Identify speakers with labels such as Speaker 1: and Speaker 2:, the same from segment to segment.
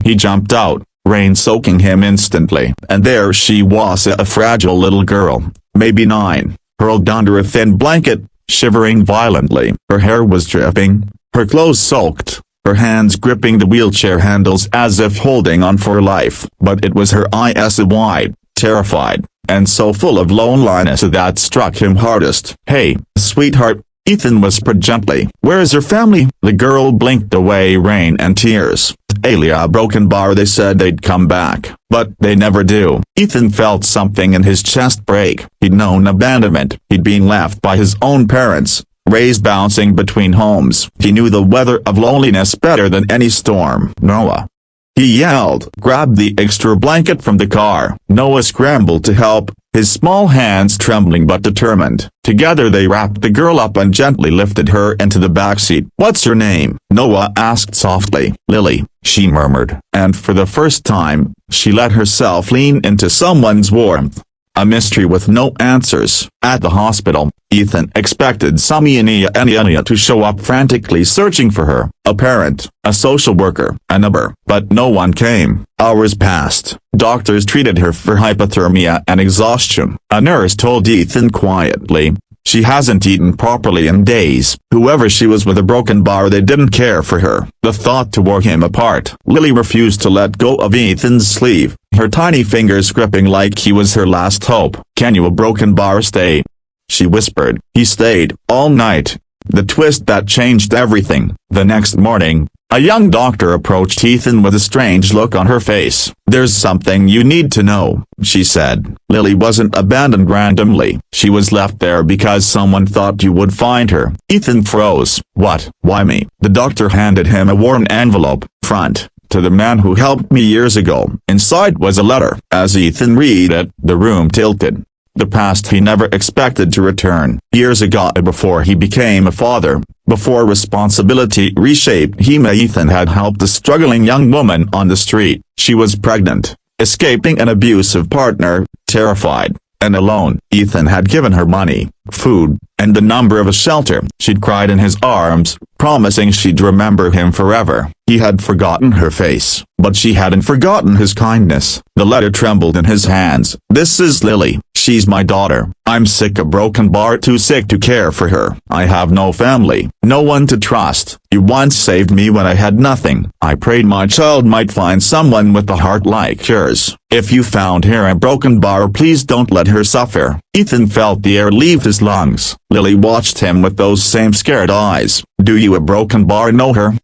Speaker 1: He jumped out, rain soaking him instantly, and there she was, a fragile little girl, maybe 9, hurled under a thin blanket, shivering violently. Her hair was dripping, her clothes soaked, her hands gripping the wheelchair handles as if holding on for life. But it was her eyes, wide, terrified, and so full of loneliness that struck him hardest. "Hey, sweetheart," Ethan whispered gently. "Where's your family?" The girl blinked away rain and tears. "Alia Broken Bar, they said they'd come back, but they never do." Ethan felt something in his chest break. He'd known abandonment. He'd been left by his own parents, raised bouncing between homes. He knew the weather of loneliness better than any storm. "Noah!" he yelled. Grabbed the extra blanket from the car. Noah scrambled to help, his small hands trembling but determined. Together they wrapped the girl up and gently lifted her into the backseat. "What's your name?" Noah asked softly. "Lily," she murmured, and for the first time, she let herself lean into someone's warmth. A mystery with no answers. At the hospital, Ethan expected Samia to show up, frantically searching for her, a parent, a social worker, a neighbor, but no one came. Hours passed. Doctors treated her for hypothermia and exhaustion. A nurse told Ethan quietly, "She hasn't eaten properly in days." Whoever she was with a broken bar, they didn't care for her. The thought tore him apart. Lily refused to let go of Ethan's sleeve, her tiny fingers gripping like he was her last hope. "Can you a broken bar stay?" she whispered. He stayed, all night. The twist that changed everything. The next morning, a young doctor approached Ethan with a strange look on her face. "There's something you need to know," she said. "Lily wasn't abandoned randomly. She was left there because someone thought you would find her." Ethan froze. "What? Why me?" The doctor handed him a worn envelope. "Front, to the man who helped me years ago." Inside was a letter. As Ethan read it, the room tilted. The past he never expected to return. Years ago, before he became a father, before responsibility reshaped him, Ethan had helped a struggling young woman on the street. She was pregnant, escaping an abusive partner, terrified, and alone. Ethan had given her money, food, and the number of a shelter. She'd cried in his arms, promising she'd remember him forever. He had forgotten her face, but she hadn't forgotten his kindness. The letter trembled in his hands. "This is Lily. She's my daughter. I'm sick, a broken bar, too sick to care for her. I have no family, no one to trust. You once saved me when I had nothing. I prayed my child might find someone with a heart like yours. If you found her a broken bar, please don't let her suffer." Ethan felt the air leave his lungs. Lily watched him with those same scared eyes. "Do you a broken bar know her?"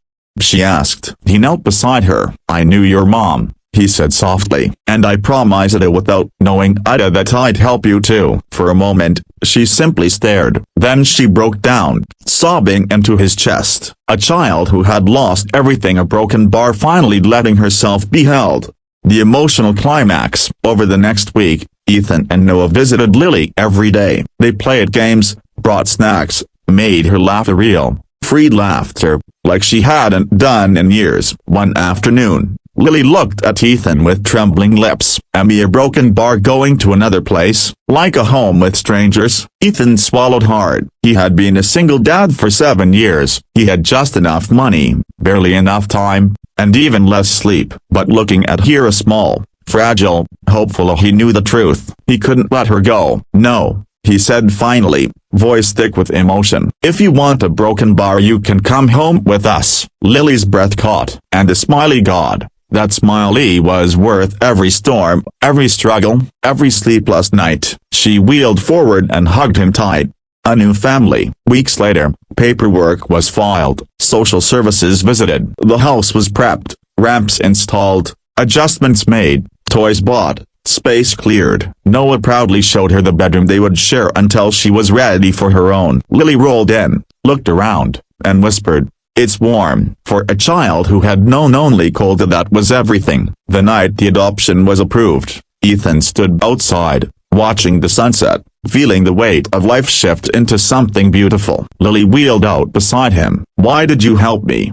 Speaker 1: she asked. He knelt beside her. "I knew your mom," he said softly, "and I promised Ida without knowing Ida that I'd help you too." For a moment, she simply stared. Then she broke down, sobbing into his chest. A child who had lost everything, a broken bar, finally letting herself be held. The emotional climax. Over the next week, Ethan and Noah visited Lily every day. They played games, brought snacks, made her laugh, a real, free laughter, like she hadn't done in years. One afternoon, Lily looked at Ethan with trembling lips. "Am I a broken bar going to another place, like a home with strangers?" Ethan swallowed hard. He had been a single dad for 7 years. He had just enough money, barely enough time, and even less sleep. But looking at her, a small, fragile, hopeful, he knew the truth. He couldn't let her go. "No," he said finally, voice thick with emotion. "If you want a broken bar, you can come home with us." Lily's breath caught, and a smiley god. That smile was worth every storm, every struggle, every sleepless night. She wheeled forward and hugged him tight. A new family. Weeks later, paperwork was filed, social services visited, the house was prepped, ramps installed, adjustments made, toys bought, space cleared. Noah proudly showed her the bedroom they would share until she was ready for her own. Lily rolled in, looked around, and whispered, "It's warm." For a child who had known only cold, that was everything. The night the adoption was approved, Ethan stood outside, watching the sunset, feeling the weight of life shift into something beautiful. Lily wheeled out beside him. "Why did you help me?"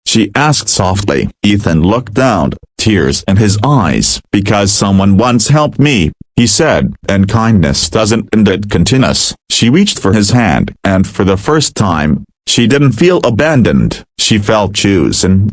Speaker 1: she asked softly. Ethan looked down, tears in his eyes. "Because someone once helped me," he said, "and kindness doesn't end, it continues." She reached for his hand, and for the first time, she didn't feel abandoned. She felt chosen.